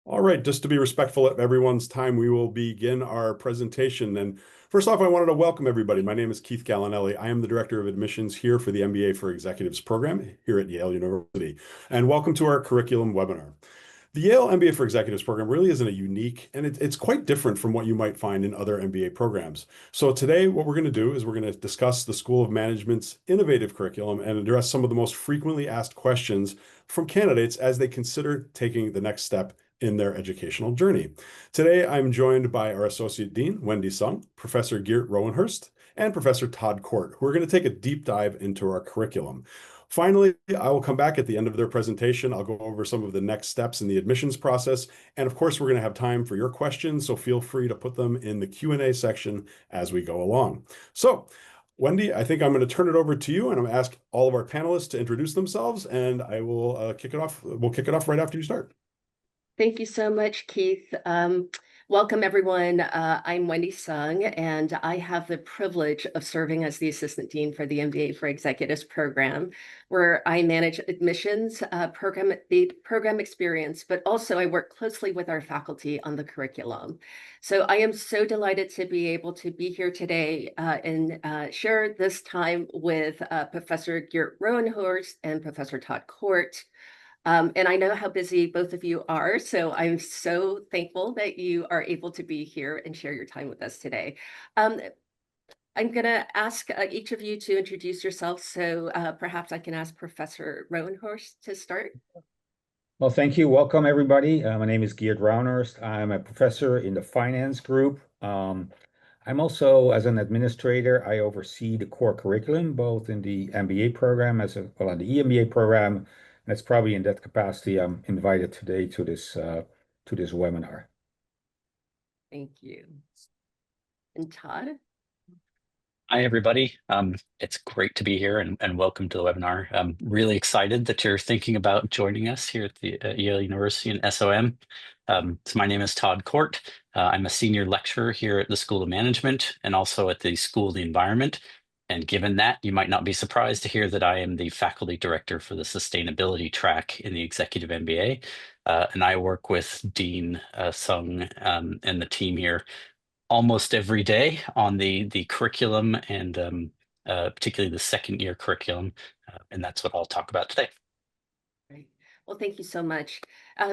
All right, just to be respectful of everyone's time, we will begin our presentation. And first off, I wanted to welcome everybody. My name is Keith Gallinelli. I am the Director of Admissions here for the MBA for Executives program here at Yale University. And welcome to our curriculum webinar. The Yale MBA for Executives program really isn't a unique, and it's quite different from what you might find in other MBA programs. So today, what we're going to do is we're going to discuss the School of Management's innovative curriculum and address some of the most frequently asked questions from candidates as they consider taking the next step in their educational journey. Today, I'm joined by our Associate Dean, Wendy Sung, Professor Geert Rouwenhorst, and Professor Todd Cort, who are going to take a deep dive into our curriculum. Finally, I will come back at the end of their presentation. I'll go over some of the next steps in the admissions process. And of course, we're going to have time for your questions, so feel free to put them in the Q&A section as we go along. So, Wendy, I think I'm going to turn it over to you, and I'm going to ask all of our panelists to introduce themselves, and I will kick it off. We'll kick it off right after you start. Thank you so much, Keith. Welcome, everyone. I'm Wendy Sung, and I have the privilege of serving as the Assistant Dean for the MBA for Executives program, where I manage admissions, the program experience, but also I work closely with our faculty on the curriculum. So I am so delighted to be able to be here today and share this time with Professor Geert Rouwenhorst and Professor Todd Cort. And I know how busy both of you are, so I'm so thankful that you are able to be here and share your time with us today. I'm going to ask each of you to introduce yourself, so perhaps I can ask Professor Rouwenhorst to start. Well, thank you. Welcome, everybody. My name is Geert Rouwenhorst. I'm a professor in the finance group. I'm also, as an administrator, I oversee the core curriculum, both in the MBA program as well as the EMBA program. That's probably in that capacity I'm invited today to this webinar. Thank you. And Todd? Hi, everybody. It's great to be here and welcome to the webinar. I'm really excited that you're thinking about joining us here at the Yale University and SOM. So my name is Todd Cort. I'm a senior lecturer here at the School of Management and also at the School of the Environment. And given that, you might not be surprised to hear that I am the faculty director for the sustainability track in the Executive MBA. And I work with Dean Sung and the team here almost every day on the curriculum and particularly the second year curriculum. And that's what I'll talk about today. Great. Well, thank you so much.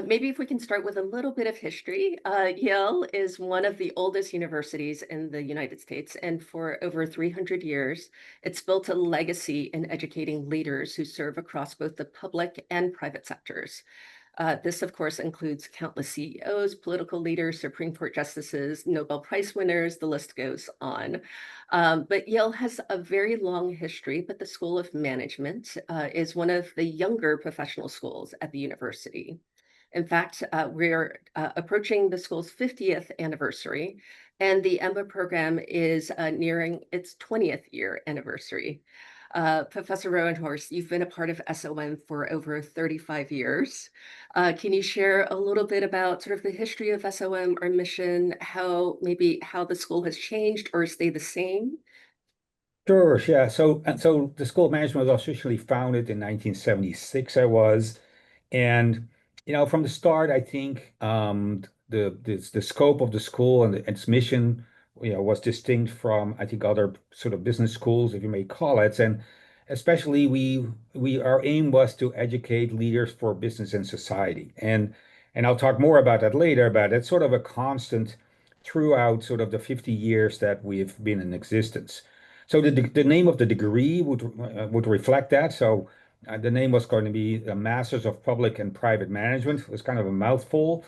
Maybe if we can start with a little bit of history. Yale is one of the oldest universities in the United States, and for over 300 years, it's built a legacy in educating leaders who serve across both the public and private sectors. This, of course, includes countless CEOs, political leaders, Supreme Court justices, Nobel Prize winners, the list goes on. But Yale has a very long history, but the School of Management is one of the younger professional schools at the university. In fact, we're approaching the school's 50th anniversary, and the MBA program is nearing its 20th year anniversary. Professor Rouwenhorst, you've been a part of SOM for over 35 years. Can you share a little bit about sort of the history of SOM, our mission, how the school has changed or stayed the same? Sure, yeah. So the School of Management was officially founded in 1976, and from the start, I think the scope of the school and its mission, was distinct from, I think, other sort of business schools, if you may call it. And especially our aim was to educate leaders for business and society. And I'll talk more about that later, but it's sort of a constant throughout sort of the 50 years that we've been in existence. So the name of the degree would reflect that. So the name was going to be the Masters of Public and Private Management. It was kind of a mouthful.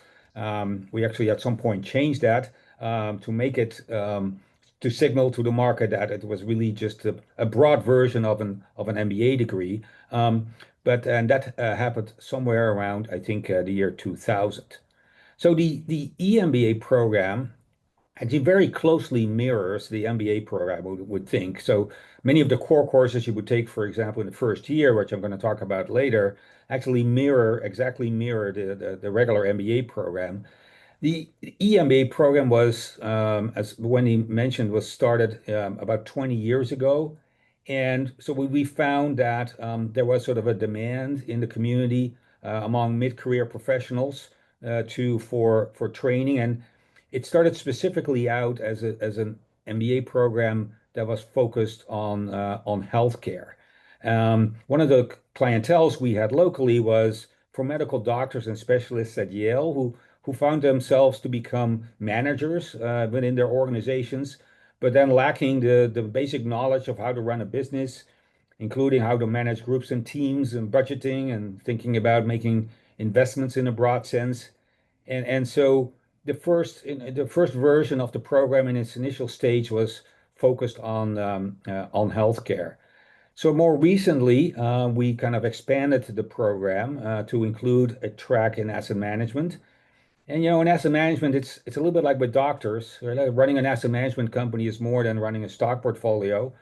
We actually at some point changed that to make it to signal to the market that it was really just a broad version of an MBA degree. And that happened somewhere around, I think, the year 2000. So the EMBA program actually very closely mirrors the MBA program, would think. So many of the core courses you would take, for example, in the first year, which I'm going to talk about later, actually exactly mirror the regular MBA program. The EMBA program was, as Wendy mentioned, was started about 20 years ago. And so we found that there was sort of a demand in the community among mid-career professionals for training, and it started specifically out as an MBA program that was focused on healthcare. One of the clienteles we had locally was for medical doctors and specialists at Yale who found themselves to become managers within their organizations, but then lacking the basic knowledge of how to run a business, including how to manage groups and teams and budgeting and thinking about making investments in a broad sense. And so the first version of the program in its initial stage was focused on healthcare. So more recently, we kind of expanded the program to include a track in asset management. And in asset management, it's a little bit like with doctors. Right? Running an asset management company is more than running a stock portfolio,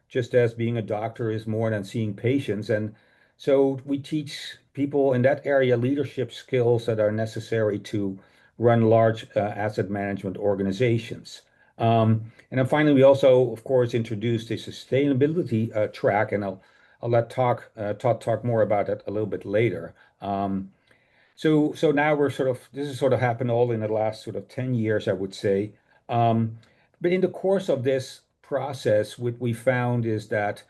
just as being a doctor is more than seeing patients. And so we teach people in that area leadership skills that are necessary to run large asset management organizations. And then finally, we also, of course, introduced a sustainability track, and I'll let Todd talk more about it a little bit later. So now this has sort of happened all in the last sort of 10 years, I would say. But in the course of this process, what we found is that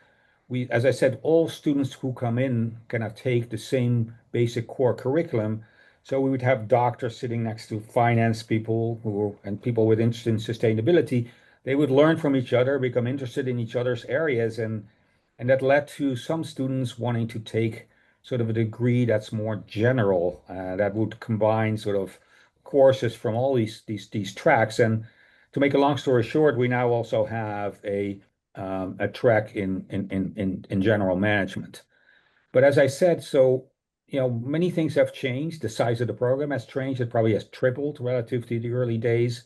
as I said, all students who come in kind of take the same basic core curriculum. So we would have doctors sitting next to finance people and people with interest in sustainability. They would learn from each other, become interested in each other's areas, and that led to some students wanting to take sort of a degree that's more general, that would combine sort of courses from all these tracks. And to make a long story short, we now also have a track in general management. But as I said, many things have changed. The size of the program has changed. It probably has tripled relative to the early days.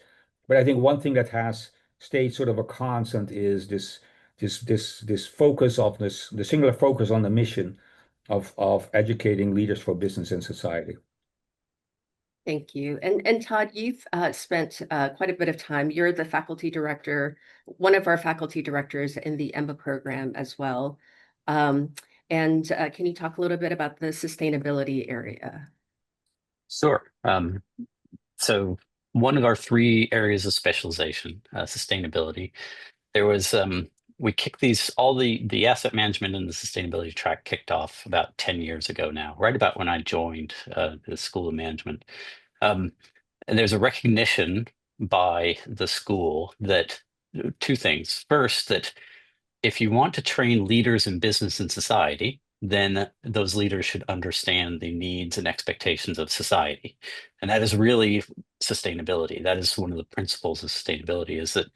But I think one thing that has stayed sort of a constant is this focus of the singular focus on the mission of educating leaders for business and society. Thank you. And Todd, you've spent quite a bit of time. You're the faculty director, one of our faculty directors in the MBA program as well. And can you talk a little bit about the sustainability area? Sure. So one of our 3 areas of specialization, sustainability, there was we kicked all the asset management and the sustainability track kicked off about 10 years ago now, right about when I joined the School of Management. And there's a recognition by the school that 2 things. First, that if you want to train leaders in business and society, then those leaders should understand the needs and expectations of society. And that is really sustainability. That is one of the principles of sustainability, is that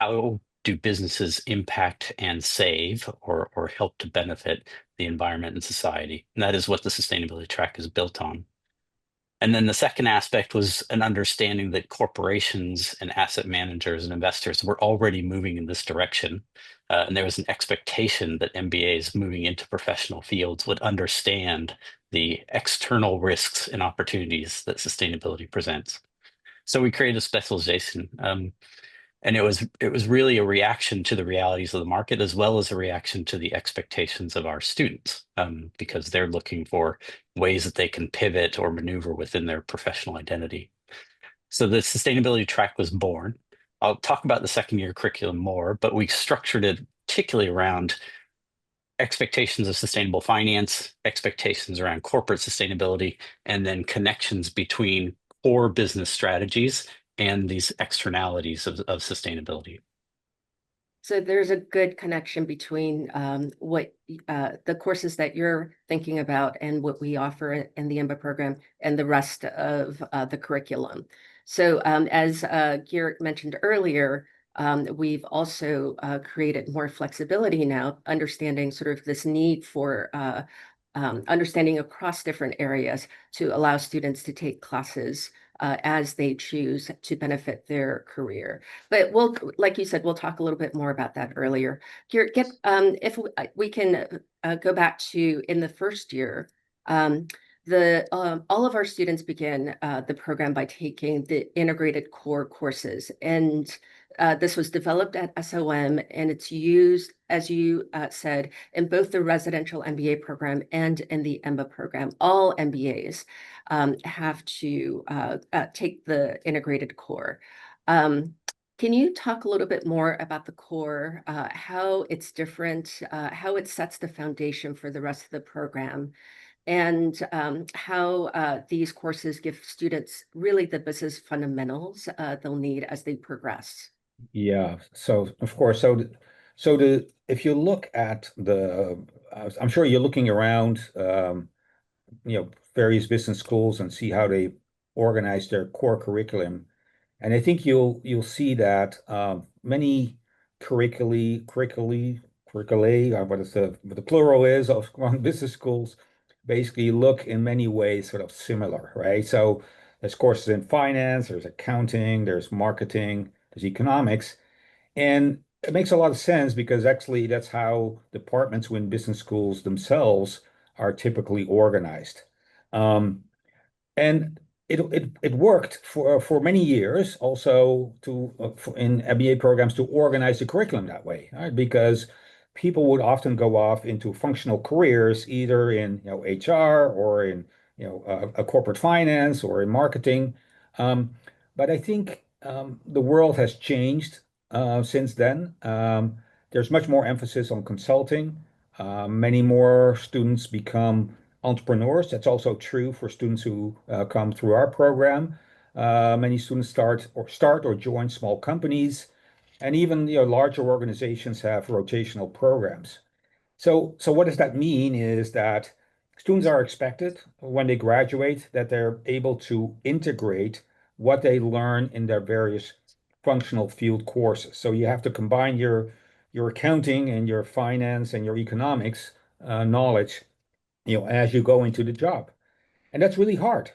how do businesses impact and save or help to benefit the environment and society? And that is what the sustainability track is built on. And then the second aspect was an understanding that corporations and asset managers and investors were already moving in this direction. And there was an expectation that MBAs moving into professional fields would understand the external risks and opportunities that sustainability presents. So we created a specialization. And it was really a reaction to the realities of the market, as well as a reaction to the expectations of our students, because they're looking for ways that they can pivot or maneuver within their professional identity. So the sustainability track was born. I'll talk about the second year curriculum more, but we structured it particularly around expectations of sustainable finance, expectations around corporate sustainability, and then connections between core business strategies and these externalities of sustainability. So there's a good connection between what the courses that you're thinking about and what we offer in the MBA program and the rest of the curriculum. So as Geert mentioned earlier, we've also created more flexibility now, understanding sort of this need for understanding across different areas to allow students to take classes as they choose to benefit their career. But like you said, we'll talk a little bit more about that earlier. If we can go back to in the first year, All of our students begin the program by taking the integrated core courses, and this was developed at SOM, and it's used, as you said, in both the residential MBA program and in the MBA program. All MBAs have to take the integrated core. Can you talk a little bit more about the core, how it's different, how it sets the foundation for the rest of the program, and how these courses give students really the business fundamentals they'll need as they progress? Yeah. So of course, if you look at I'm sure you're looking around, various business schools and see how they organize their core curriculum. And I think you'll see that many curriculae, what is the plural is of business schools, basically look in many ways sort of similar, right? So there's courses in finance, there's accounting, there's marketing, there's economics, and it makes a lot of sense because actually that's how departments within business schools themselves are typically organized. Um, and it worked for many years also in MBA programs to organize the curriculum that way, right? Because people would often go off into functional careers either in HR or in a corporate finance or in marketing. But I think the world has changed since then. There's much more emphasis on consulting. Many more students become entrepreneurs. That's also true for students who come through our program. Many students start or join small companies, and even larger organizations have rotational programs. So what does that mean is that students are expected when they graduate that they're able to integrate what they learn in their various functional field courses. So you have to combine your accounting and your finance and your economics knowledge as you go into the job. And that's really hard.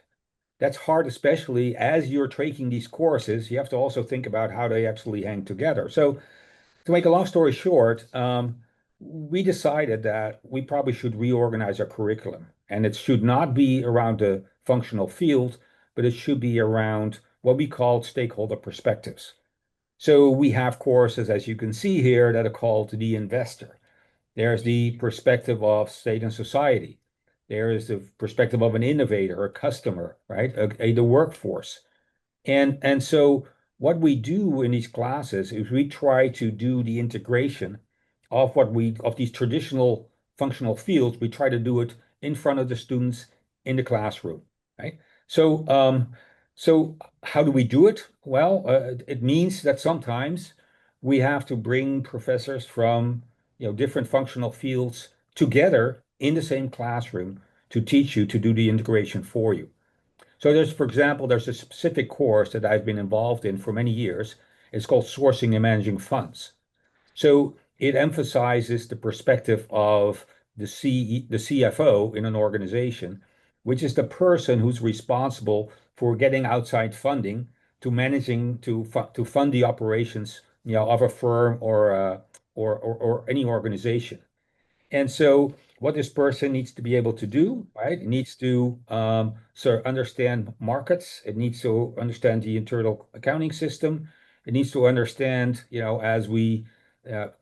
That's hard, especially as you're taking these courses. You have to also think about how they actually hang together. So, to make a long story short, we decided that we probably should reorganize our curriculum. And it should not be around the functional field, but it should be around what we call stakeholder perspectives. So, we have courses, as you can see here, that are called the investor. There's the perspective of state and society. There is the perspective of an innovator, a customer, right? The workforce. And so what we do in these classes is we try to do the integration of these traditional functional fields. We try to do it in front of the students in the classroom, right? So how do we do it? Well, it means that sometimes we have to bring professors from different functional fields together in the same classroom to teach you to do the integration for you. So for example, there's a specific course that I've been involved in for many years. It's called Sourcing and Managing Funds. So it emphasizes the perspective of the CFO in an organization, which is the person who's responsible for getting outside funding to managing to fund the operations, of a firm or any organization. And so what this person needs to be able to do, right? It needs to understand markets. It needs to understand the internal accounting system. It needs to understand, as we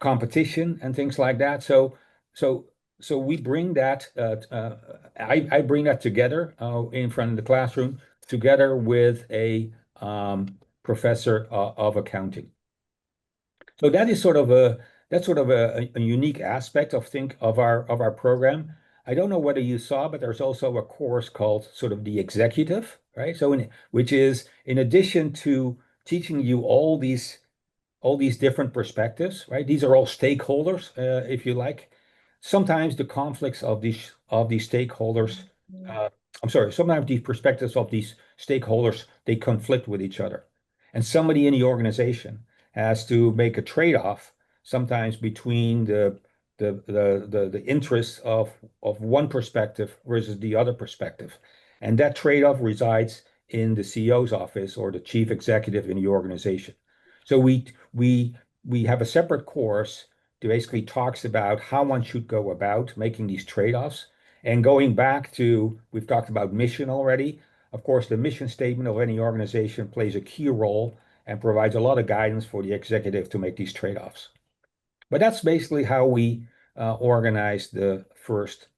competition and things like that. So we bring that. I bring that together in front of the classroom, together with a professor of accounting. So that's sort of a unique aspect of our program. I don't know whether you saw, but there's also a course called sort of the executive, right? Which is in addition to teaching you all these different perspectives, right? These are all stakeholders, if you like. Sometimes the conflicts of these stakeholders, sometimes the perspectives of these stakeholders, they conflict with each other. And somebody in the organization has to make a trade-off sometimes between the interests of one perspective versus the other perspective. And that trade-off resides in the CEO's office or the chief executive in the organization. So we have a separate course that basically talks about how one should go about making these trade-offs. And going back to, we've talked about mission already. Of course, the mission statement of any organization plays a key role and provides a lot of guidance for the executive to make these trade-offs. But that's basically how we organized the first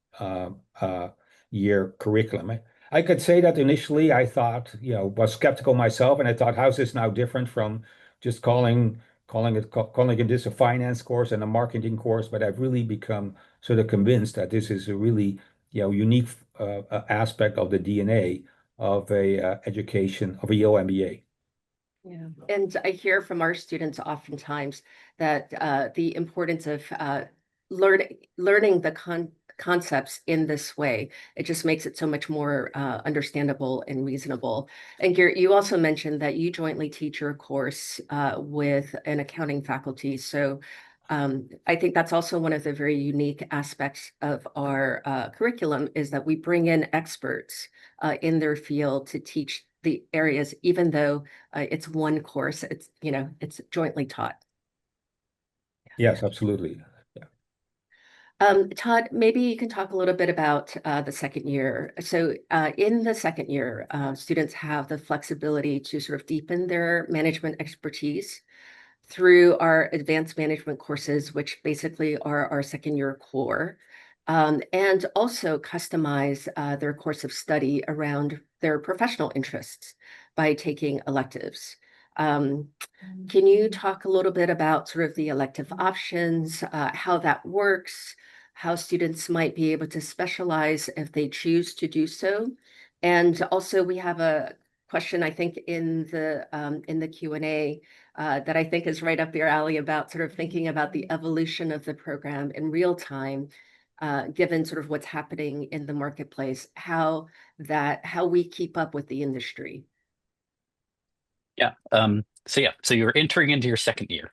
year curriculum. I could say that initially I thought, was skeptical myself, and I thought, how's this now different from just calling it this a finance course and a marketing course? But I've really become sort of convinced that this is a really, unique aspect of the DNA of a education of a Yale MBA. Yeah, and I hear from our students oftentimes that the importance of learning the concepts in this way. It just makes it so much more understandable and reasonable. And Geert, you also mentioned that you jointly teach your course with an accounting faculty. So I think that's also one of the very unique aspects of our curriculum, is that we bring in experts in their field to teach the areas, even though it's one course, it's jointly taught. Yes, absolutely. Todd, maybe you can talk a little bit about the second year. So in the second year, students have the flexibility to sort of deepen their management expertise through our advanced management courses, which basically are our second year core, and also customize their course of study around their professional interests by taking electives. Can you talk a little bit about sort of the elective options, how that works, how students might be able to specialize if they choose to do so? And also, we have a question, I think, in the Q&A that I think is right up your alley, about sort of thinking about the evolution of the program in real time, given sort of what's happening in the marketplace, how we keep up with the industry. Yeah. So you're entering into your second year,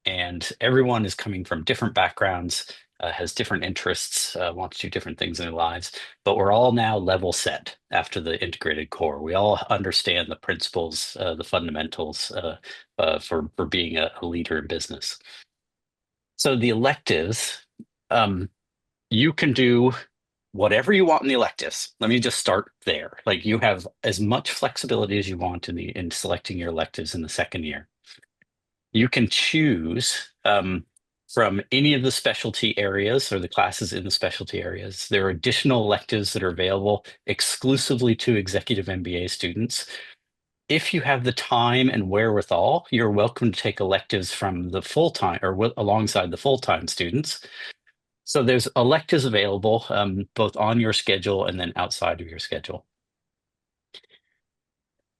and everyone is coming from different backgrounds, has different interests, wants to do different things in their lives. But we're all now level set after the integrated core. We all understand the principles, the fundamentals for being a leader in business. So the electives, you can do whatever you want in the electives. Let me just start there. Like, you have as much flexibility as you want in selecting your electives in the second year. You can choose from any of the specialty areas or the classes in the specialty areas. There are additional electives that are available exclusively to executive MBA students. If you have the time and wherewithal, you're welcome to take electives from the full-time or alongside the full-time students. So there's electives available both on your schedule and then outside of your schedule.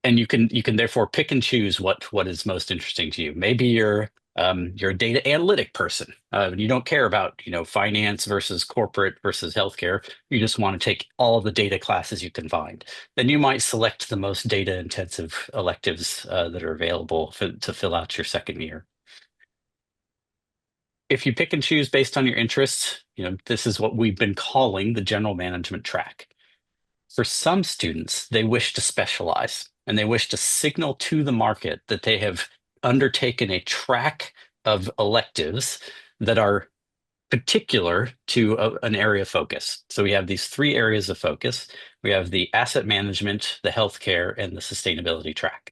And you can therefore pick and choose what is most interesting to you. Maybe you're a data analytic person. You don't care about finance versus corporate versus healthcare. You just want to take all the data classes you can find. Then you might select the most data intensive electives that are available to fill out your second year. If you pick and choose based on your interests, this is what we've been calling the general management track. For some students, they wish to specialize, and they wish to signal to the market that they have undertaken a track of electives that are particular to an area of focus. So we have these three areas of focus. We have the asset management, the healthcare, and the sustainability track.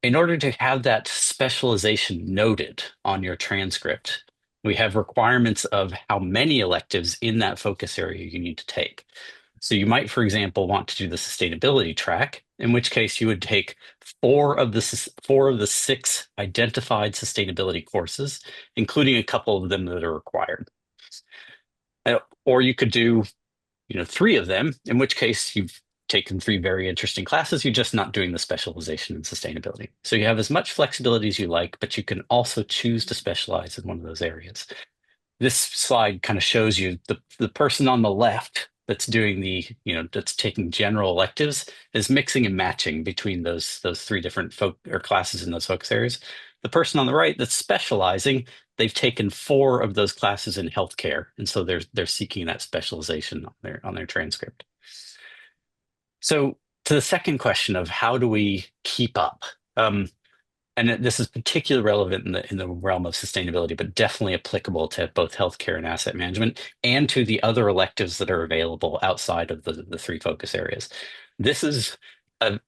In order to have that specialization noted on your transcript, we have requirements of how many electives in that focus area you need to take. So you might, for example, want to do the sustainability track, in which case you would take four of the 6 identified sustainability courses, including a couple of them that are required. Or you could do 3 of them, in which case you've taken 3 very interesting classes. You're just not doing the specialization in sustainability. So you have as much flexibility as you like, but you can also choose to specialize in one of those areas. This slide kind of shows you the person on the left that's doing that's taking general electives is mixing and matching between those 3 different classes in those focus areas. The person on the right that's specializing, they've taken 4 of those classes in healthcare, and so they're seeking that specialization on their transcript. So to the second question of how do we keep up? and this is particularly relevant in the realm of sustainability, but definitely applicable to both healthcare and asset management, and to the other electives that are available outside of the three focus areas. This is a,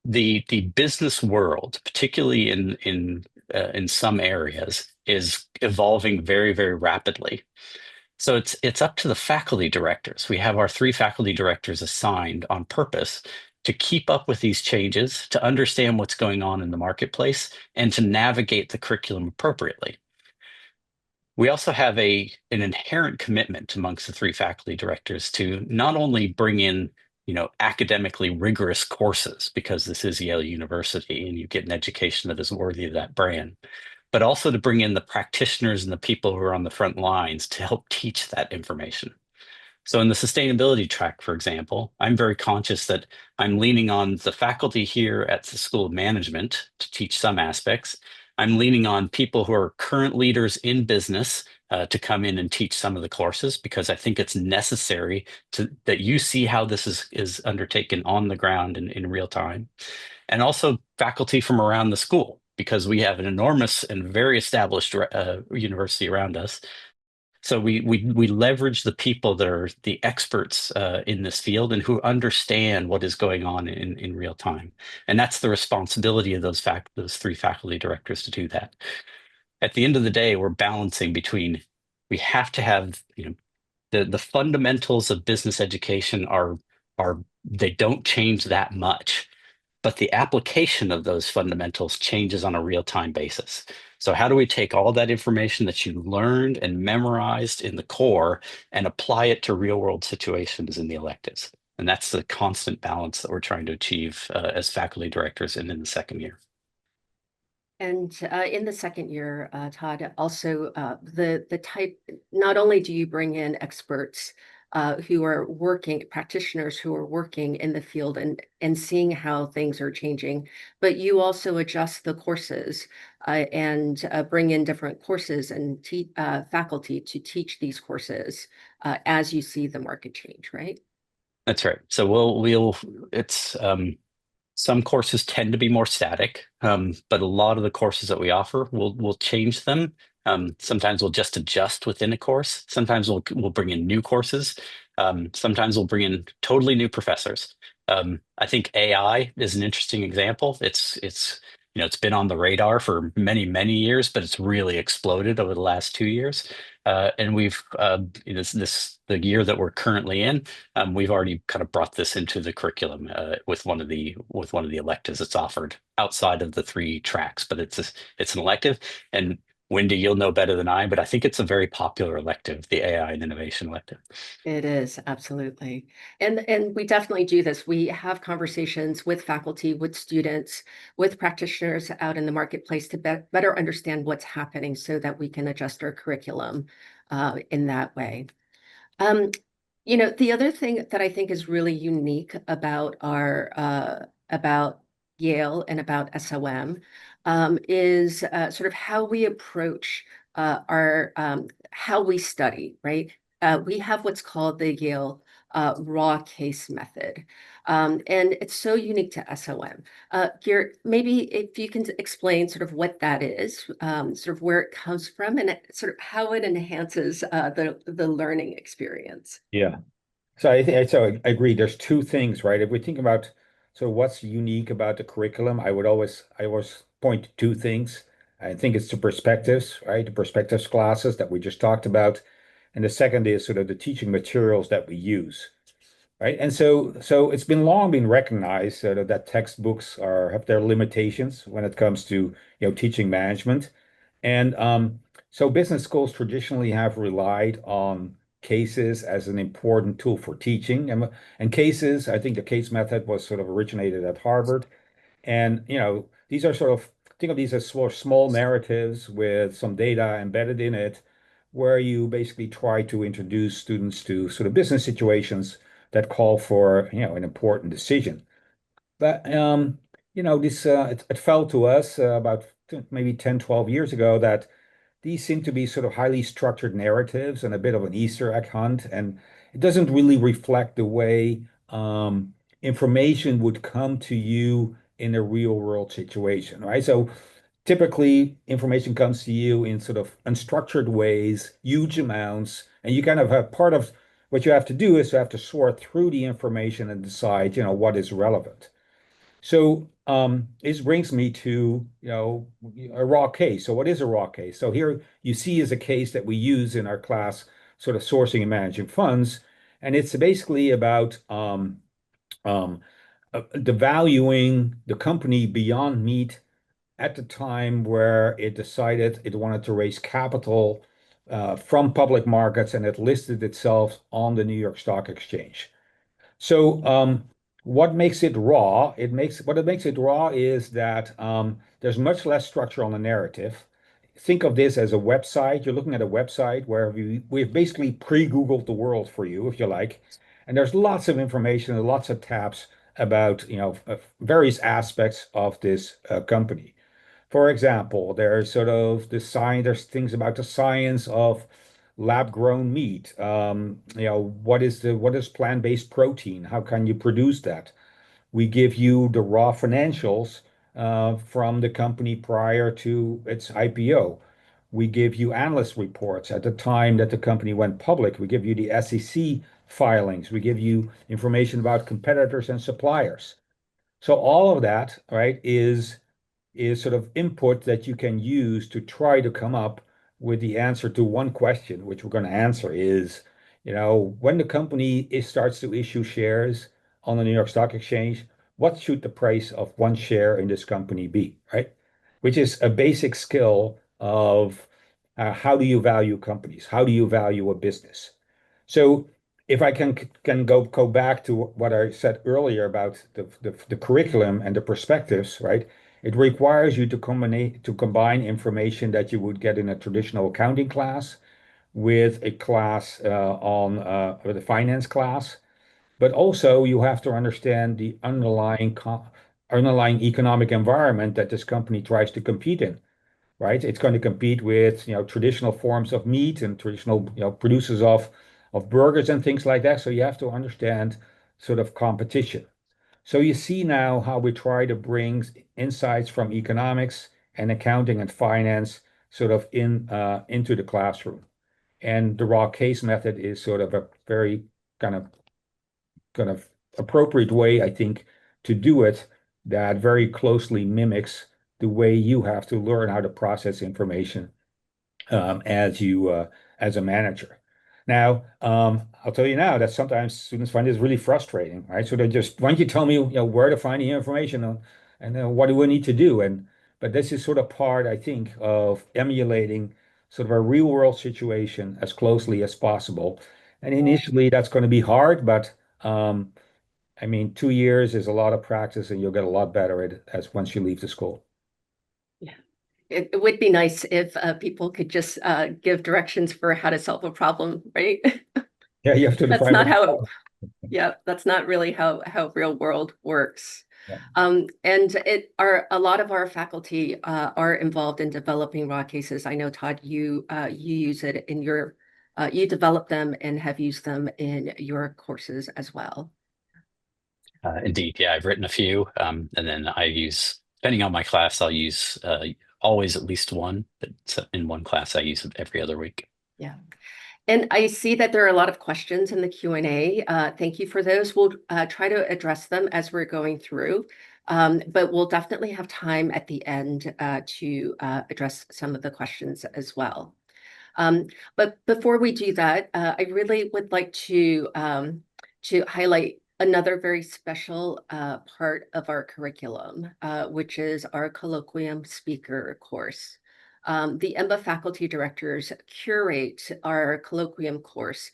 the business world, particularly in some areas, is evolving very, very rapidly. So it's up to the faculty directors. We have our three faculty directors assigned on purpose to keep up with these changes, to understand what's going on in the marketplace, and to navigate the curriculum appropriately. We also have an inherent commitment amongst the three faculty directors to not only bring in, academically rigorous courses, because this is Yale University and you get an education that is worthy of that brand, but also to bring in the practitioners and the people who are on the front lines to help teach that information. So in the sustainability track, for example, I'm very conscious that I'm leaning on the faculty here at the School of Management to teach some aspects. I'm leaning on people who are current leaders in business to come in and teach some of the courses, because I think it's necessary that you see how this is undertaken on the ground in real time. And also faculty from around the school, because we have an enormous and very established university around us. So we leverage the people that are the experts in this field and who understand what is going on in real time. And that's the responsibility of those three faculty directors to do that. At the end of the day, we're balancing between, we have to have, the fundamentals of business education are they don't change that much, but the application of those fundamentals changes on a real-time basis. So how do we take all that information that you learned and memorized in the core and apply it to real-world situations in the electives? And that's the constant balance that we're trying to achieve as faculty directors and in the second year. And in the second year, Todd, also the type, not only do you bring in experts who are working, practitioners who are working in the field and seeing how things are changing, but you also adjust the courses and bring in different courses and faculty to teach these courses as you see the market change, right? That's right. So it's some courses tend to be more static, but a lot of the courses that we offer, we'll change them. Sometimes we'll just adjust within a course. Sometimes we'll bring in new courses. Sometimes we'll bring in totally new professors. I think AI is an interesting example. It's been on the radar for many, many years, but it's really exploded over the last 2 years. And we've the year that we're currently in, we've already kind of brought this into the curriculum with one of the electives that's offered outside of the three tracks, but it's an elective. And Wendy, you'll know better than I, but I think it's a very popular elective, the AI and innovation elective. It is, absolutely. And we definitely do this. We have conversations with faculty, with students, with practitioners out in the marketplace to better understand what's happening so that we can adjust our curriculum in that way. The other thing that I think is really unique about about Yale and about SOM is sort of how we approach our how we study, right? We have what's called the Yale raw case method, and it's so unique to SOM. Geert, maybe if you can explain sort of what that is, sort of where it comes from, and sort of how it enhances the learning experience. Yeah. So I agree. There's two things, right? If we think about what's unique about the curriculum, I always point to two things. I think it's the perspectives, right? The perspectives classes that we just talked about. And the second is sort of the teaching materials that we use, right? And so it's been long been recognized that textbooks have their limitations when it comes to teaching management. And so business schools traditionally have relied on cases as an important tool for teaching. And cases, I think the case method was sort of originated at Harvard. And these are sort of, think of these as small narratives with some data embedded in it, where you basically try to introduce students to sort of business situations that call for an important decision. But this it fell to us about maybe 10, 12 years ago that these seem to be sort of highly structured narratives and a bit of an Easter egg hunt, and it doesn't really reflect the way information would come to you in a real world situation, right? So typically information comes to you in sort of unstructured ways, huge amounts, and you kind of have part of what you have to do is you have to sort through the information and decide, what is relevant. So this brings me to, a raw case. So what is a raw case? So here you see is a case that we use in our class, sort of sourcing and managing funds, and it's basically about um, devaluing the company Beyond Meat at the time where it decided it wanted to raise capital from public markets and it listed itself on the New York Stock Exchange. So what makes it raw? What it makes it raw is that there's much less structure on the narrative. Think of this as a website. You're looking at a website where we've basically pre-Googled the world for you, if you like. And there's lots of information and lots of tabs about, various aspects of this company. For example, there's sort of there's things about the science of lab-grown meat. What is plant-based protein? How can you produce that? We give you the raw financials from the company prior to its IPO. We give you analyst reports at the time that the company went public. We give you the SEC filings. We give you information about competitors and suppliers. So all of that, right, is sort of input that you can use to try to come up with the answer to one question, which we're going to answer is, when the company starts to issue shares on the New York Stock Exchange, what should the price of one share in this company be, right? Which is a basic skill of how do you value companies? How do you value a business? So if I can go back to what I said earlier about the curriculum and the perspectives, right? It requires you to combine information that you would get in a traditional accounting class with a class with a finance class, but also you have to understand the underlying economic environment that this company tries to compete in, right? It's going to compete with, traditional forms of meat and traditional, producers of burgers and things like that. So you have to understand sort of competition. So you see now how we try to bring insights from economics and accounting and finance sort of into the classroom. And the raw case method is sort of a very kind of appropriate way, I think, to do it that very closely mimics the way you have to learn how to process information as a manager. Now, I'll tell you now that sometimes students find this really frustrating, right? So they just, why don't you tell me, where to find the information and what do we need to do? But this is sort of part, I think, of emulating sort of a real world situation as closely as possible. And initially, that's going to be hard, but I mean, 2 years is a lot of practice, and you'll get a lot better at it as once you leave the school. Yeah. It would be nice if people could just give directions for how to solve a problem, right? Yeah, you have to That's define not what. how, yeah, that's not really how real world works. Yeah. And a lot of our faculty are involved in developing raw cases. I know, Todd, you use it in you develop them and have used them in your courses as well. Indeed, yeah, I've written a few, and then depending on my class, I'll use always at least one, but in one class I use it every other week. Yeah. And I see that there are a lot of questions in the Q&A. Thank you for those. We'll try to address them as we're going through, but we'll definitely have time at the end to address some of the questions as well. But before we do that, I really would like to highlight another very special part of our curriculum, which is our colloquium speaker course. The MBA faculty directors curate our colloquium course.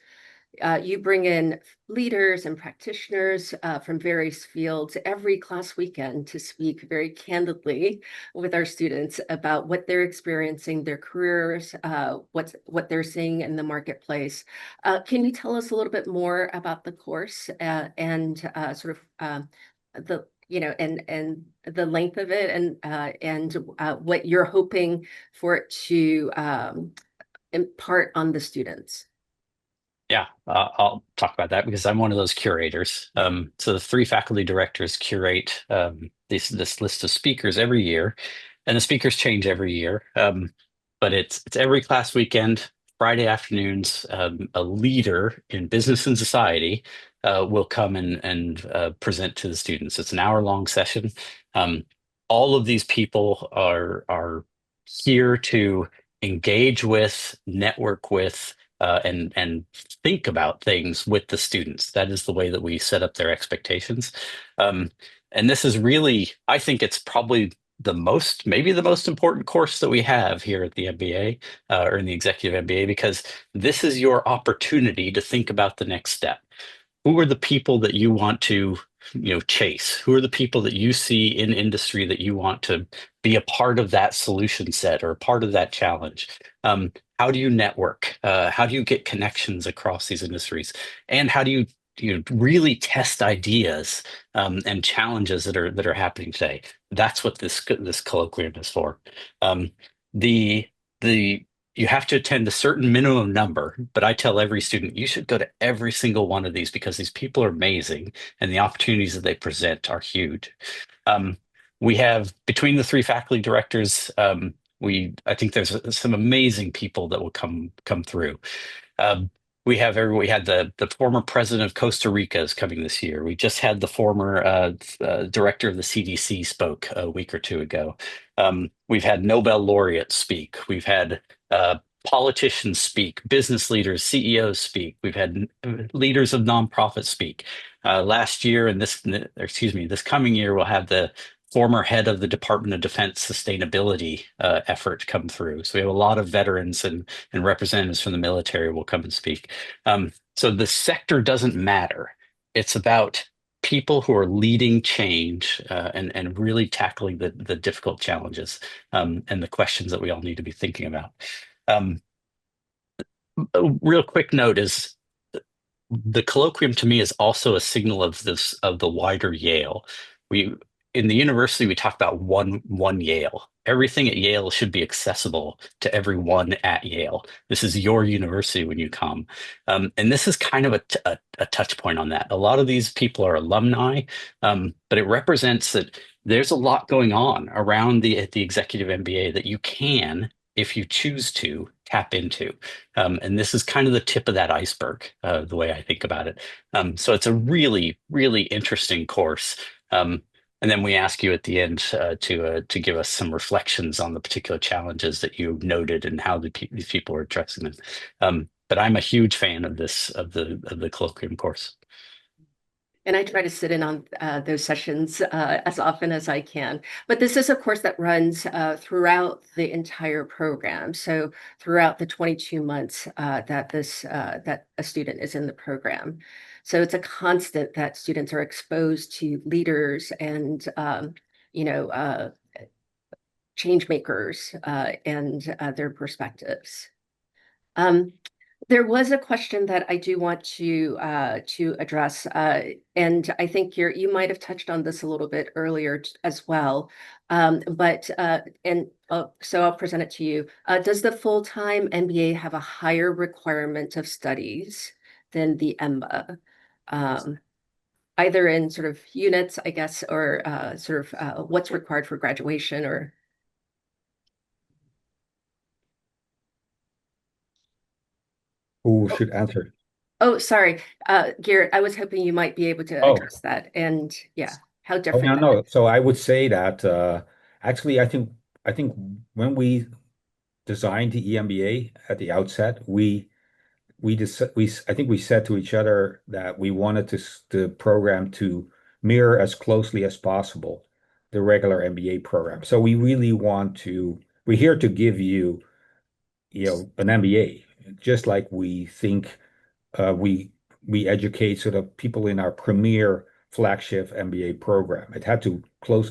You bring in leaders and practitioners from various fields every class weekend to speak very candidly with our students about what they're experiencing, their careers, what they're seeing in the marketplace. Can you tell us a little bit more about the course and sort of the and the length of it and what you're hoping for it to impart on the students? Yeah, I'll talk about that because I'm one of those curators. So the three faculty directors curate this list of speakers every year, and the speakers change every year. But it's every class weekend, Friday afternoons. A leader in business and society will come and present to the students. It's an hour-long session. All of these people are here to engage with, network with, and think about things with the students. That is the way that we set up their expectations. And this is really, I think it's probably maybe the most important course that we have here at the MBA, or in the Executive MBA, because this is your opportunity to think about the next step. Who are the people that you want to, chase? Who are the people that you see in industry that you want to be a part of that solution set or a part of that challenge? How do you network? How do you get connections across these industries? And how do you really test ideas and challenges that are happening today? That's what this colloquium is for. The you have to attend a certain minimum number, but I tell every student you should go to every single one of these because these people are amazing and the opportunities that they present are huge. We have, between the three faculty directors, I think there's some amazing people that will come through. We had the former president of Costa Rica is coming this year. We just had the former director of the CDC spoke a week or two ago. We've had Nobel laureates speak. We've had politicians speak, business leaders, CEOs speak. We've had leaders of nonprofits speak. Last year and this coming year, we'll have the former head of the Department of Defense sustainability effort come through. So we have a lot of veterans and representatives from the military will come and speak. So the sector doesn't matter. It's about people who are leading change and really tackling the difficult challenges and the questions that we all need to be thinking about. A real quick note is the colloquium to me is also a signal of the wider Yale. In the university, we talk about one Yale. Everything at Yale should be accessible to everyone at Yale. This is your university when you come. And this is kind of a touch point on that. A lot of these people are alumni, but it represents that there's a lot going on around the Executive MBA that you can, if you choose to, tap into. And this is kind of the tip of that iceberg, the way I think about it. So it's a really, really interesting course. And then we ask you at the end to give us some reflections on the particular challenges that you noted and how these people are addressing them. But I'm a huge fan of the colloquium course. And I try to sit in on those sessions as often as I can. But this is a course that runs throughout the entire program. So throughout the 22 months that a student is in the program. So it's a constant that students are exposed to leaders and change makers and their perspectives. There was a question that I do want to address, and I think you might have touched on this a little bit earlier as well. So I'll present it to you. Does the full-time MBA have a higher requirement of studies than the EMBA? Either in sort of units, I guess, or what's required for graduation or. Who should answer? Oh, sorry, Geert, I was hoping you might be able to address that. And yeah, how different. No. So I would say that actually, I think when we designed the EMBA at the outset, I think we said to each other that we wanted the program to mirror as closely as possible the regular MBA program. So we really we're here to give you, an MBA, just like we think we educate sort of people in our premier flagship MBA program. It had to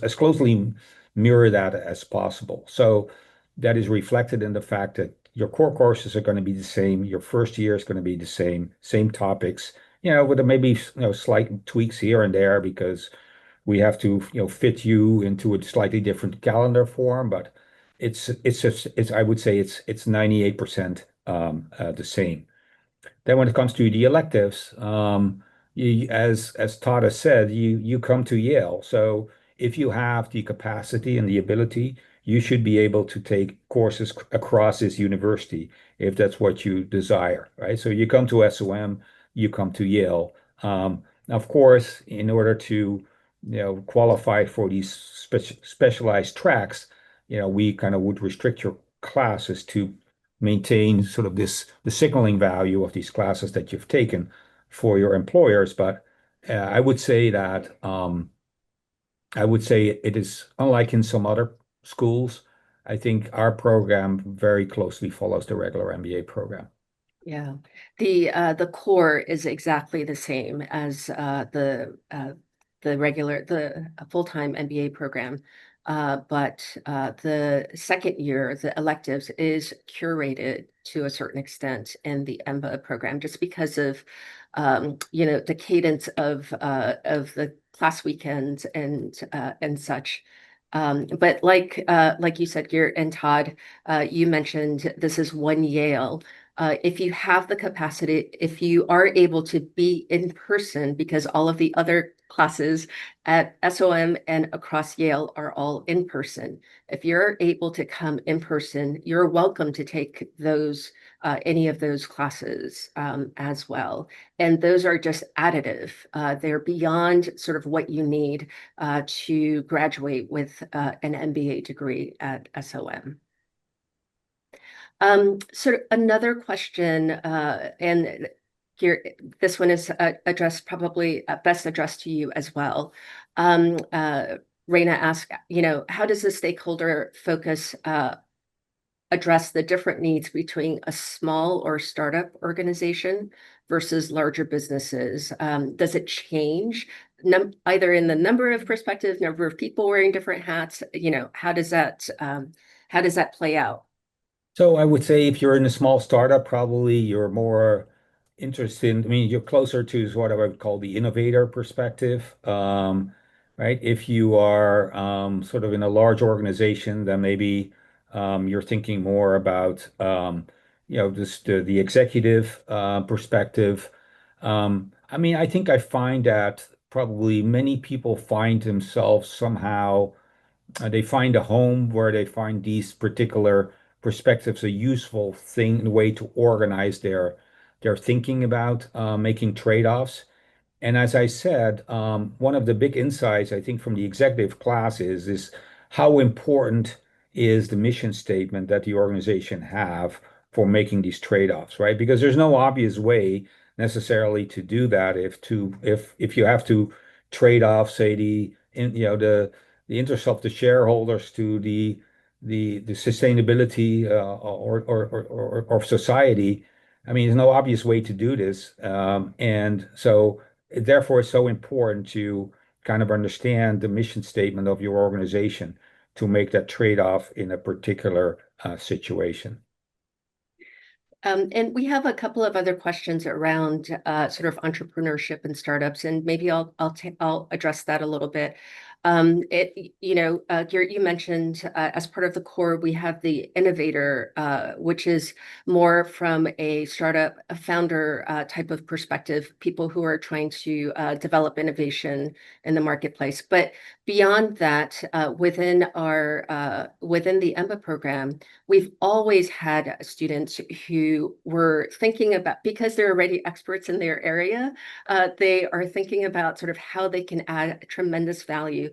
as closely mirror that as possible. So that is reflected in the fact that your core courses are going to be the same. Your first year is going to be the same topics, with maybe slight tweaks here and there because we have to fit you into a slightly different calendar form. But I would say it's 98% the same. Then when it comes to the electives, as Todd has said, you come to Yale. So if you have the capacity and the ability, you should be able to take courses across this university if that's what you desire, right? So you come to SOM, you come to Yale. Of course, in order to qualify for these specialized tracks, we kind of would restrict your classes to maintain sort of the signaling value of these classes that you've taken for your employers. But I would say it is unlike in some other schools. I think our program very closely follows the regular MBA program. Yeah, the core is exactly the same as the full-time MBA program, but the second year, the electives, is curated to a certain extent in the MBA program, just because of the cadence of the class weekends and such. But like you said, Geert and Todd, you mentioned this is one Yale. If you have the capacity, if you are able to be in person, because all of the other classes at SOM and across Yale are all in person. If you're able to come in person, you're welcome to take any of those classes as well. And those are just additive. They're beyond sort of what you need to graduate with an MBA degree at SOM. Sort of another question, and here, this one is probably best addressed to you as well. Raina asked, how does the stakeholder focus address the different needs between a small or startup organization versus larger businesses? Does it change either in the number of perspectives, number of people wearing different hats? How does that play out? So I would say if you're in a small startup, probably you're more interested. I mean, you're closer to what I would call the innovator perspective, right? If you are sort of in a large organization, then maybe you're thinking more about just the executive perspective. I mean, I think I find that probably many people find themselves somehow. They find a home where they find these particular perspectives a useful thing, a way to organize their thinking about making trade-offs. And as I said, one of the big insights I think from the executive class is how important is the mission statement that the organization have for making these trade-offs, right? Because there's no obvious way necessarily to do that if you have to trade off, say the interest of the shareholders to the sustainability or society. I mean, there's no obvious way to do this, and so therefore it's so important to kind of understand the mission statement of your organization to make that trade-off in a particular situation. And we have a couple of other questions around sort of entrepreneurship and startups, and maybe I'll address that a little bit. Geert, you mentioned as part of the core, we have the innovator, which is more from a startup, a founder type of perspective, people who are trying to develop innovation in the marketplace. But beyond that, within the EMBA program, we've always had students who were thinking about, because they're already experts in their area, they are thinking about sort of how they can add tremendous value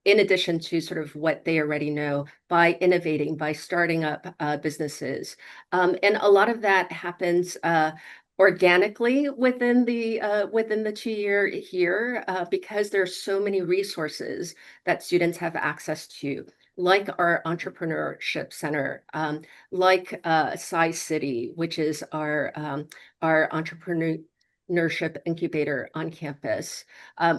in addition to sort of what they already know by innovating, by starting up businesses. And a lot of that happens organically within the 2-year here because there's so many resources that students have access to, like our entrepreneurship center, like Sci-City, which is our entrepreneurship incubator on campus,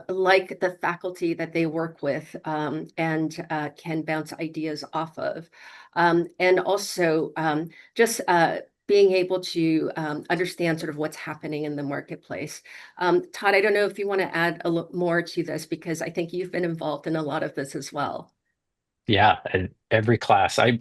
like the faculty that they work with and can bounce ideas off of. And also just being able to understand sort of what's happening in the marketplace. Todd, I don't know if you want to add a little more to this, because I think you've been involved in a lot of this as well. Yeah, and every class, I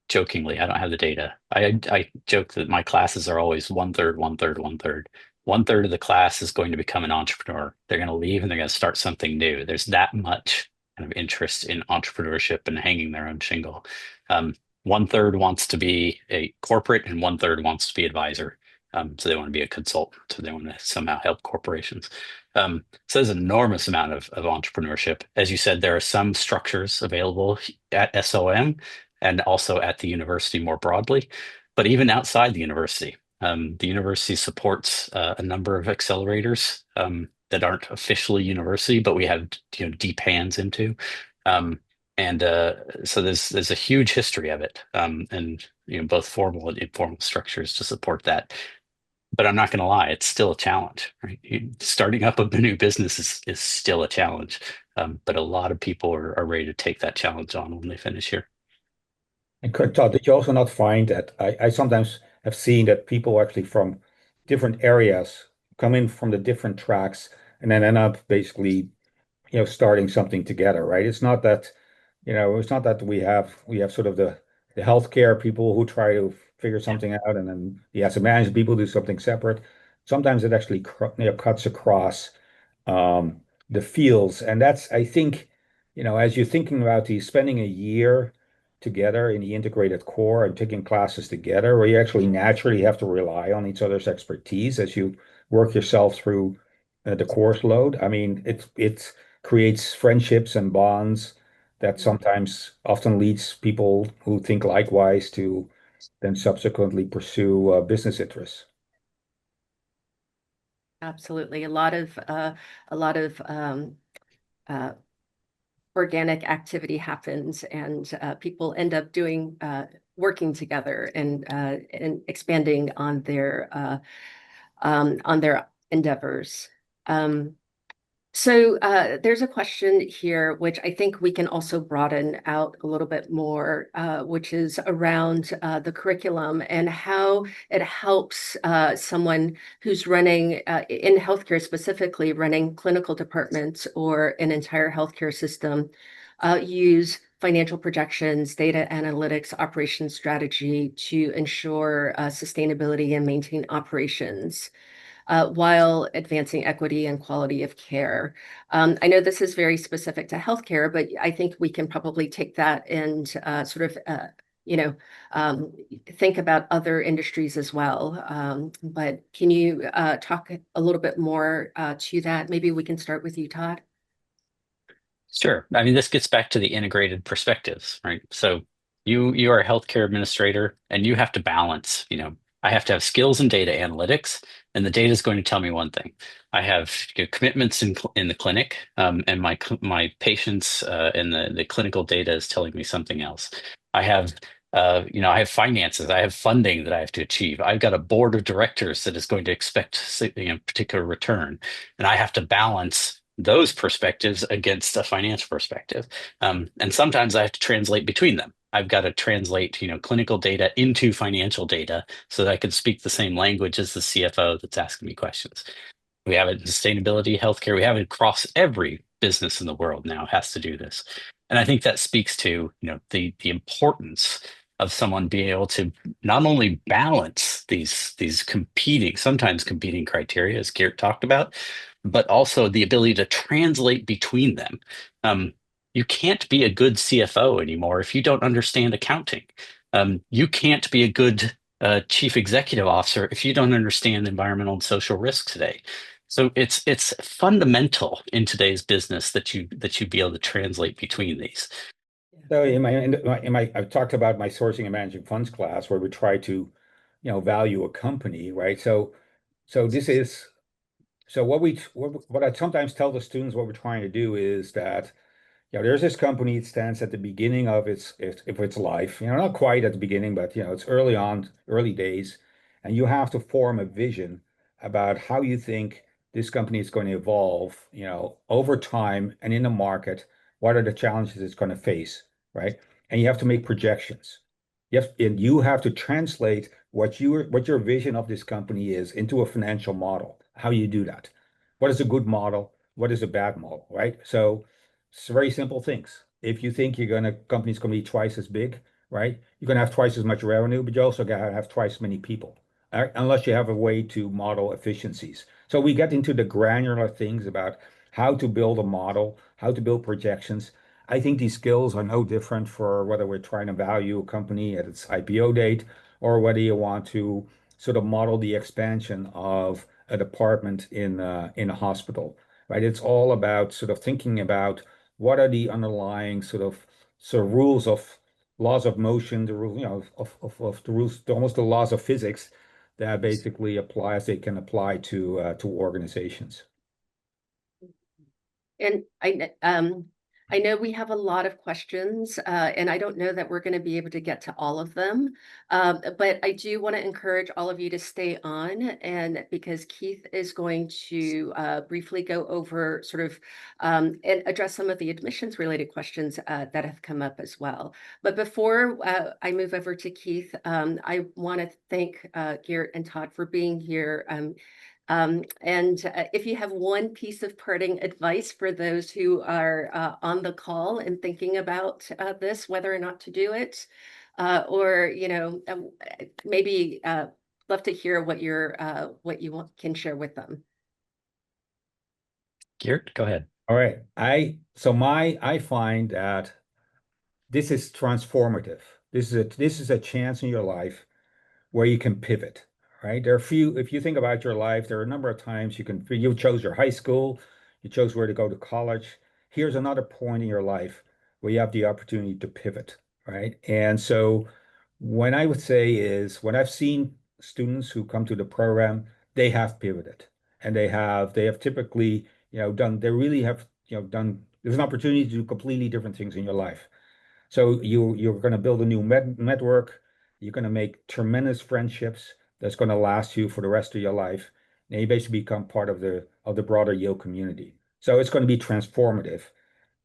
jokingly, I don't have the data. I joke that my classes are always 1/3, 1/3, 1/3. 1/3 of the class is going to become an entrepreneur. They're going to leave and they're going to start something new. There's that much kind of interest in entrepreneurship and hanging their own shingle. 1/3 wants to be a corporate and 1/3 wants to be advisor. So they want to be a consultant. So they want to somehow help corporations. So there's an enormous amount of entrepreneurship. As you said, there are some structures available at SOM and also at the university more broadly, but even outside the university supports a number of accelerators that aren't officially university, but we have deep hands into. So there's a huge history of it, and both formal and informal structures to support that. But I'm not going to lie, it's still a challenge, right? Starting up a new business is still a challenge, but a lot of people are ready to take that challenge on when they finish here. And Todd, did you also not find that I sometimes have seen that people actually from different areas come in from the different tracks and then end up basically, starting something together, right? It's not that we have sort of the healthcare people who try to figure something out, and then the asset management people do something separate. Sometimes it actually cuts across the fields, and that's I think as you're thinking about these spending a year together in the integrated core and taking classes together, where you actually naturally have to rely on each other's expertise as you work yourself through the course load. I mean, it creates friendships and bonds that sometimes often leads people who think likewise to then subsequently pursue business interests. Absolutely. A lot of uh, organic activity happens, and people end up working together and expanding on their endeavors. So there's a question here, which I think we can also broaden out a little bit more, which is around the curriculum and how it helps someone who's running in healthcare, specifically running clinical departments or an entire healthcare system, use financial projections, data analytics, operations strategy to ensure sustainability and maintain operations while advancing equity and quality of care. I know this is very specific to healthcare, but I think we can probably take that and think about other industries as well. But can you talk a little bit more to that? Maybe we can start with you, Todd. Sure. I mean, this gets back to the integrated perspectives, right? So you are a healthcare administrator and you have to balance, I have to have skills in data analytics, and the data is going to tell me one thing. I have commitments in the clinic, and my patients and the clinical data is telling me something else. I have I have finances, I have funding that I have to achieve. I've got a board of directors that is going to expect particular return, and I have to balance those perspectives against a financial perspective. And sometimes I have to translate between them. I've got to translate, clinical data into financial data so that I can speak the same language as the CFO that's asking me questions. We have it in sustainability, healthcare. We have it across every business in the world now has to do this. And I think that speaks to, the importance of someone being able to not only balance these sometimes competing criteria, as Geert talked about, but also the ability to translate between them. You can't be a good CFO anymore if you don't understand accounting. You can't be a good chief executive officer if you don't understand environmental and social risk today. So it's fundamental in today's business that you be able to translate between these. So I've talked about my sourcing and managing funds class where we try to, value a company, right? So what I sometimes tell the students what we're trying to do is that there's this company. It stands at the beginning of its life. Not quite at the beginning, but it's early days, and you have to form a vision about how you think this company is going to evolve, over time and in the market. What are the challenges it's going to face, right? And you have to make projections. And you have to translate what your vision of this company is into a financial model. How you do that? What is a good model? What is a bad model, right? So it's very simple things. If you think company's gonna be twice as big, right? You're gonna have twice as much revenue, but you also gotta have twice as many people, unless you have a way to model efficiencies. So we get into the granular things about how to build a model, how to build projections. I think these skills are no different for whether we're trying to value a company at its IPO date or whether you want to sort of model the expansion of a department in a hospital, right? It's all about sort of thinking about what are the underlying sort of rules of laws of motion, the rule, of the rules, almost the laws of physics that basically apply as they can apply to organizations. And I know we have a lot of questions, and I don't know that we're going to be able to get to all of them. But I do want to encourage all of you to stay on, and because Keith is going to briefly go over sort of and address some of the admissions related questions that have come up as well. But before I move over to Keith, I want to thank Geert and Todd for being here. If you have one piece of parting advice for those who are on the call and thinking about this, whether or not to do it, or maybe love to hear what can share with them. Geert, go ahead. All right. I find that this is transformative. This is a chance in your life where you can pivot, right? If you think about your life, there are a number of times you chose your high school, you chose where to go to college. Here's another point in your life where you have the opportunity to pivot, right? And so when I would say is when I've seen students who come to the program, they have pivoted and they have typically, they really have, done, there's an opportunity to do completely different things in your life. So you're going to build a new network. You're going to make tremendous friendships that's going to last you for the rest of your life. And you basically become part of the broader Yale community. So it's going to be transformative.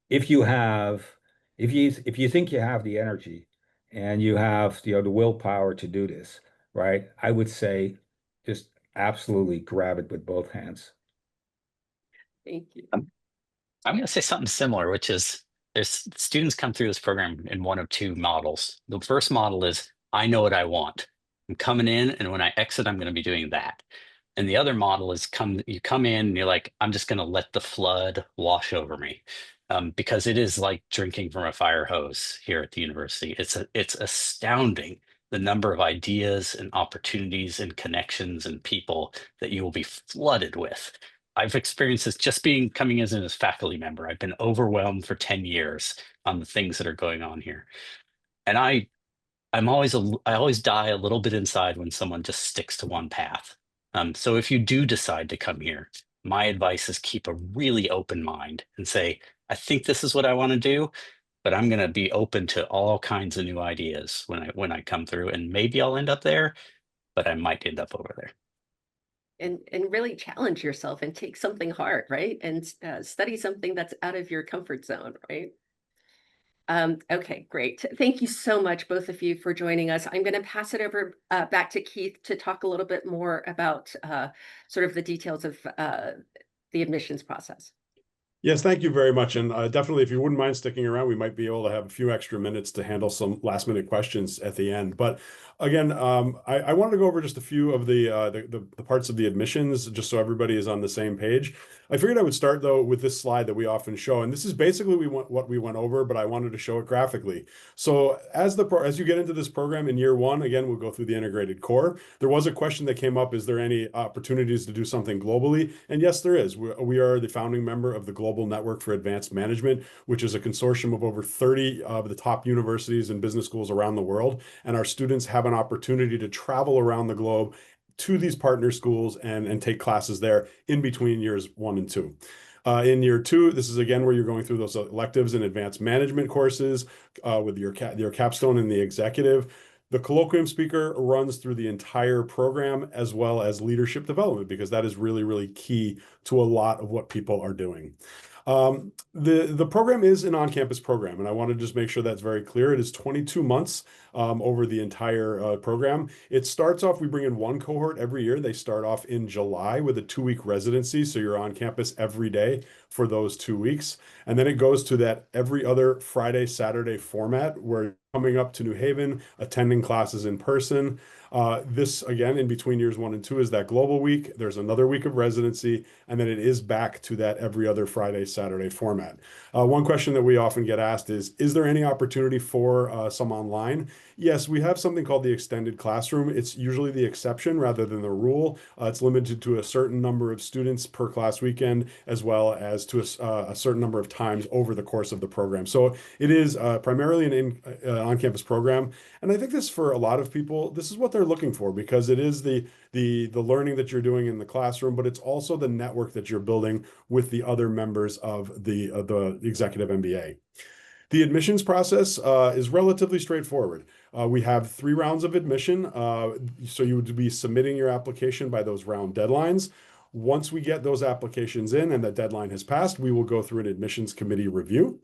If you have, if you think you have the energy and you have the willpower to do this, right? I would say just absolutely grab it with both hands. Thank you. I'm going to say something similar, which is there's students come through this program in one of two models. The first model is I know what I want. I'm coming in, and when I exit, I'm going to be doing that. And the other model is you come in and you're like, I'm just going to let the flood wash over me. Because it is like drinking from a fire hose here at the university. It's astounding the number of ideas and opportunities and connections and people that you will be flooded with. I've experienced this just coming as a faculty member. I've been overwhelmed for 10 years on the things that are going on here. And I always die a little bit inside when someone just sticks to one path. So if you do decide to come here, my advice is keep a really open mind and say, I think this is what I want to do, but I'm going to be open to all kinds of new ideas when I come through, and maybe I'll end up there, but I might end up over there. And really challenge yourself and take something hard, right? And study something that's out of your comfort zone, right? Okay, great. Thank you so much, both of you, for joining us. I'm going to pass it over back to Keith to talk a little bit more about sort of the details of the admissions process. Yes, thank you very much. And definitely, if you wouldn't mind sticking around, we might be able to have a few extra minutes to handle some last minute questions at the end. But again, I wanted to go over just a few of the parts of the admissions, just so everybody is on the same page. I figured I would start though with this slide that we often show, and this is basically what we went over, but I wanted to show it graphically. So as you get into this program in year one, again, we'll go through the integrated core. There was a question that came up: is there any opportunities to do something globally? And yes, there is. We are the founding member of the Global Network for Advanced Management, which is a consortium of over 30 of the top universities and business schools around the world. And our students have an opportunity to travel around the globe to these partner schools and take classes there in between years 1 and 2. In year 2, this is again where you're going through those electives and advanced management courses with your capstone in the executive. The colloquium speaker runs through the entire program, as well as leadership development, because that is really, really key to a lot of what people are doing. The program is an on-campus program, and I want to just make sure that's very clear. It is 22 months over the entire program. It starts off, we bring in one cohort every year. They start off in July with a 2-week residency, so you're on campus every day for those 2 weeks. And then it goes to that every other Friday, Saturday format where you're coming up to New Haven, attending classes in person. This, again, in between years 1 and 2 is that global week. There's another week of residency, and then it is back to that every other Friday, Saturday format. One question that we often get asked is there any opportunity for some online? Yes, we have something called the extended classroom. It's usually the exception rather than the rule. It's limited to a certain number of students per class weekend, as well as to a certain number of times over the course of the program. So it is primarily an on-campus program. And I think this, for a lot of people, this is what they're looking for, because it is the learning that you're doing in the classroom, but it's also the network that you're building with the other members of the executive MBA. The admissions process is relatively straightforward. We have 3 rounds of admission, so you would be submitting your application by those round deadlines. Once we get those applications in and the deadline has passed, we will go through an admissions committee review.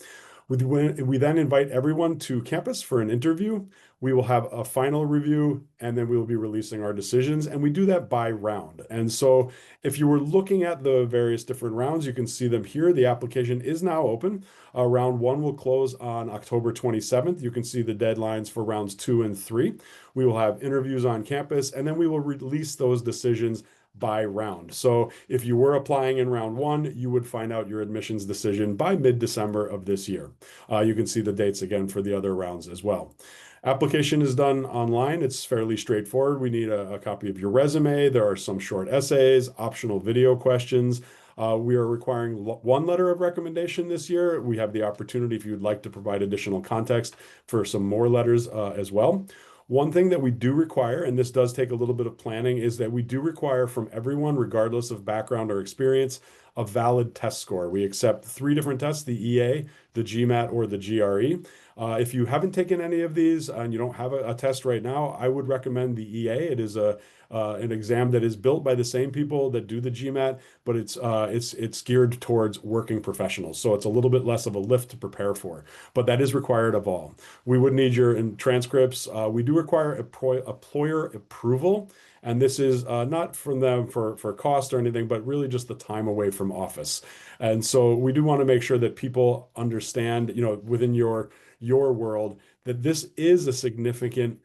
We then invite everyone to campus for an interview. We will have a final review, and then we will be releasing our decisions, and we do that by round. And so if you were looking at the various different rounds, you can see them here. The application is now open. Round 1 will close on October 27th. You can see the deadlines for rounds 2 and 3. We will have interviews on campus, and then we will release those decisions by round. So if you were applying in round 1, you would find out your admissions decision by mid-December of this year. You can see the dates again for the other rounds as well. Application is done online. It's fairly straightforward. We need a copy of your resume. There are some short essays, optional video questions. We are requiring 1 letter of recommendation this year. We have the opportunity, if you'd like to provide additional context, for some more letters as well. One thing that we do require, and this does take a little bit of planning, is that we do require from everyone, regardless of background or experience, a valid test score. We accept 3 different tests: the EA, the GMAT, or the GRE. If you haven't taken any of these and you don't have a test right now, I would recommend the EA. It is an exam that is built by the same people that do the GMAT, but it's geared towards working professionals. So it's a little bit less of a lift to prepare for, but that is required of all. We would need your transcripts. We do require employer approval. And this is not from them for cost or anything, but really just the time away from office. And so we do want to make sure that people understand, within your world, that this is a significant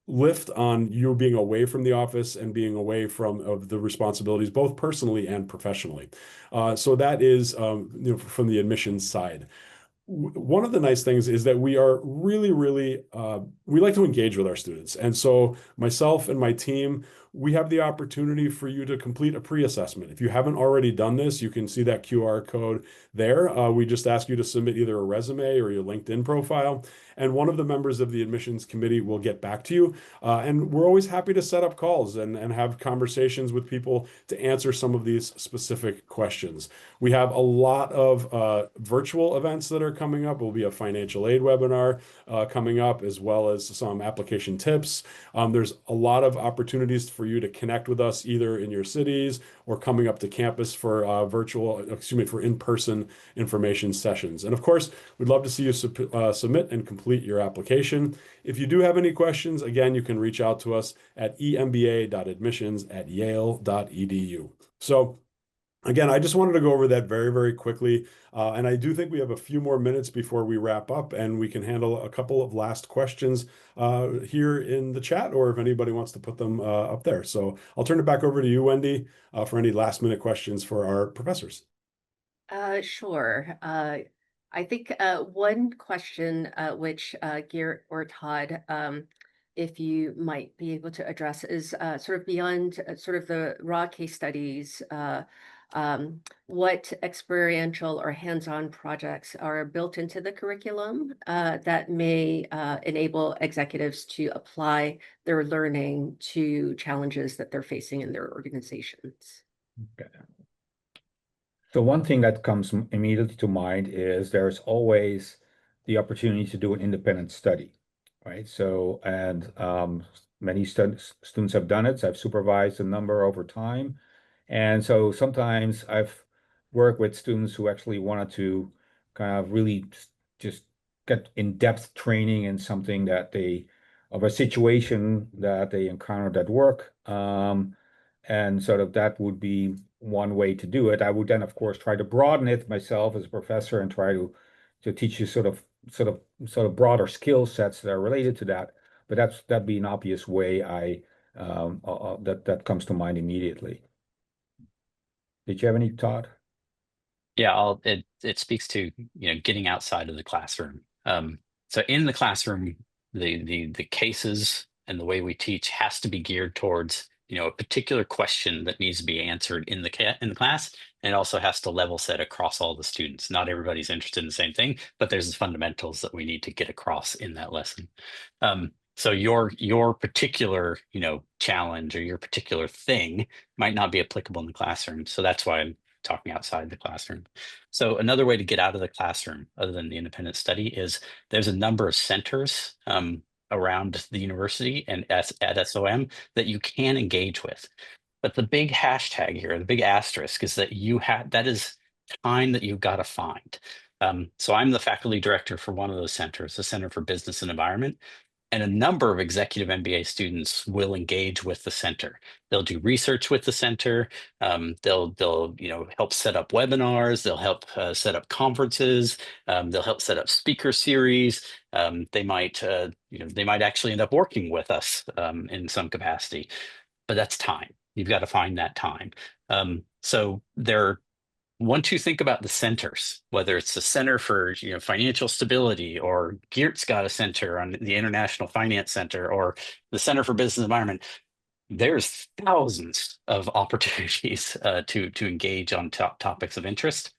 lift on you being away from the office and being away from the responsibilities, both personally and professionally. So that is from the admissions side. One of the nice things is that we are really, we like to engage with our students. And so myself and my team, we have the opportunity for you to complete a pre-assessment. If you haven't already done this, you can see that QR code there. We just ask you to submit either a resume or your LinkedIn profile, and one of the members of the admissions committee will get back to you. And we're always happy to set up calls and have conversations with people to answer some of these specific questions. We have a lot of virtual events that are coming up. Will be a financial aid webinar coming up, as well as some application tips. There's a lot of opportunities for you to connect with us either in your cities or coming up to campus for for in-person information sessions. And of course, we'd love to see you submit and complete your application. If you do have any questions, again, you can reach out to us at emba.admissions@yale.edu. So again, I just wanted to go over that very, very quickly. And I do think we have a few more minutes before we wrap up, and we can handle a couple of last questions here in the chat, or if anybody wants to put them up there. So I'll turn it back over to you, Wendy, for any last minute questions for our professors. Sure. I think one question which Geert or Todd, if you might be able to address, is sort of beyond sort of the raw case studies. What experiential or hands-on projects are built into the curriculum that may enable executives to apply their learning to challenges that they're facing in their organizations? Okay. So one thing that comes immediately to mind is there's always the opportunity to do an independent study, right? So, and many students have done it. So I've supervised a number over time. And so sometimes I've worked with students who actually wanted to kind of really just get in-depth training in something of a situation that they encountered at work. And sort of that would be one way to do it. I would then, of course, try to broaden it myself as a professor and try to teach you sort of broader skill sets that are related to that. But that'd be an obvious way that comes to mind immediately. Did you have any, Todd? Yeah, it speaks to, getting outside of the classroom. So in the classroom, the cases and the way we teach has to be geared towards, a particular question that needs to be answered in the class, and it also has to level set across all the students. Not everybody's interested in the same thing, but there's the fundamentals that we need to get across in that lesson. So your particular, challenge or your particular thing might not be applicable in the classroom. So that's why I'm talking outside the classroom. So another way to get out of the classroom, other than the independent study, is there's a number of centers around the university and at SOM that you can engage with. But the big hashtag here, the big asterisk, is that that is time that you've got to find. So I'm the faculty director for one of those centers, the Center for Business and Environment. And a number of executive MBA students will engage with the center. They'll do research with the center. They'll help set up webinars. They'll help set up conferences. They'll help set up speaker series. They might actually end up working with us in some capacity. But that's time. You've got to find that time. So once you think about the centers, whether it's the Center for Financial Stability, or Geert's got a center on the International Finance Center, or the Center for Business Environment, there's thousands of opportunities to engage on topics of interest,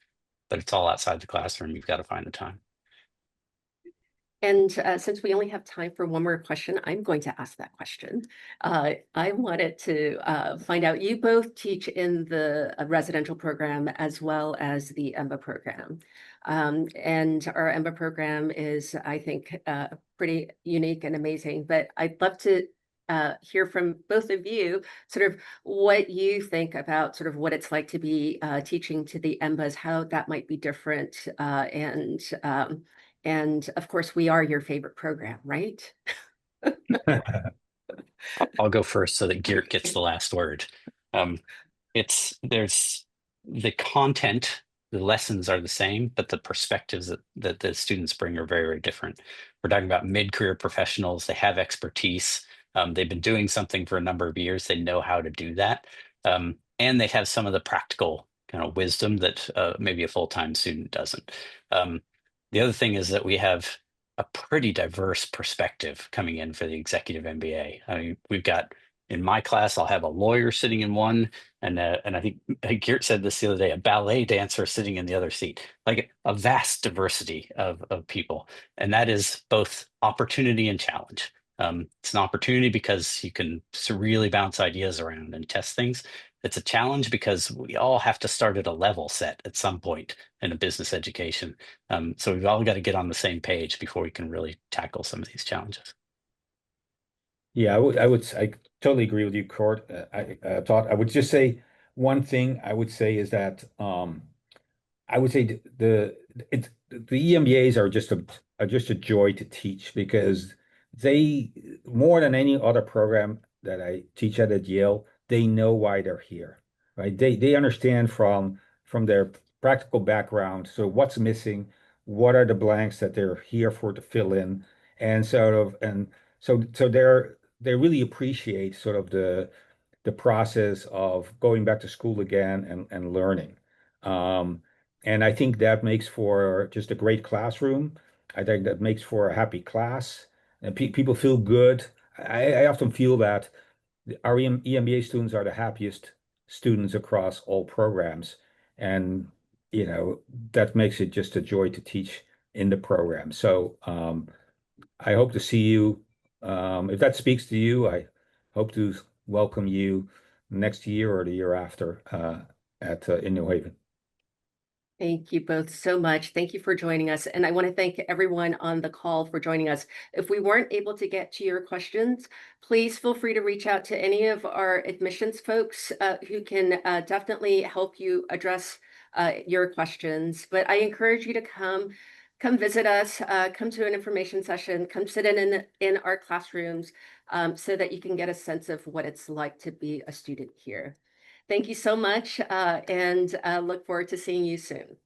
but it's all outside the classroom. You've got to find the time. And since we only have time for one more question, I'm going to ask that question. I wanted to find out, you both teach in the residential program as well as the MBA program. And our MBA program is, I think, pretty unique and amazing, but I'd love to hear from both of you sort of what you think about sort of what it's like to be teaching to the MBAs, how that might be different, and of course, we are your favorite program, right? I'll go first so that Geert gets the last word. There's the content, the lessons are the same, but the perspectives that the students bring are very, very different. We're talking about mid-career professionals. They have expertise. They've been doing something for a number of years. They know how to do that. And they have some of the practical kind of wisdom that maybe a full-time student doesn't. The other thing is that we have a pretty diverse perspective coming in for the executive MBA. I mean, we've got, in my class, I'll have a lawyer sitting in one, and I think Geert said this the other day, a ballet dancer sitting in the other seat, like a vast diversity of people. And that is both opportunity and challenge. It's an opportunity because you can really bounce ideas around and test things. It's a challenge because we all have to start at a level set at some point in a business education. So we've all got to get on the same page before we can really tackle some of these challenges. Yeah, I totally agree with you, Cort. I would just say one thing I would say is that I would say the EMBAs are just a joy to teach, because they, more than any other program that I teach at Yale, they know why they're here, right? They understand from their practical background, so what's missing, what are the blanks that they're here for to fill in, and so they really appreciate sort of the process of going back to school again and learning. And I think that makes for just a great classroom. I think that makes for a happy class, and people feel good. I often feel that our EMBA students are the happiest students across all programs, and that makes it just a joy to teach in the program. So I hope to see you. If that speaks to you, I hope to welcome you next year or the year after in New Haven. Thank you both so much. Thank you for joining us. And I want to thank everyone on the call for joining us. If we weren't able to get to your questions, please feel free to reach out to any of our admissions folks who can definitely help you address your questions. But I encourage you to come visit us, come to an information session, come sit in our classrooms so that you can get a sense of what it's like to be a student here. Thank you so much, and look forward to seeing you soon.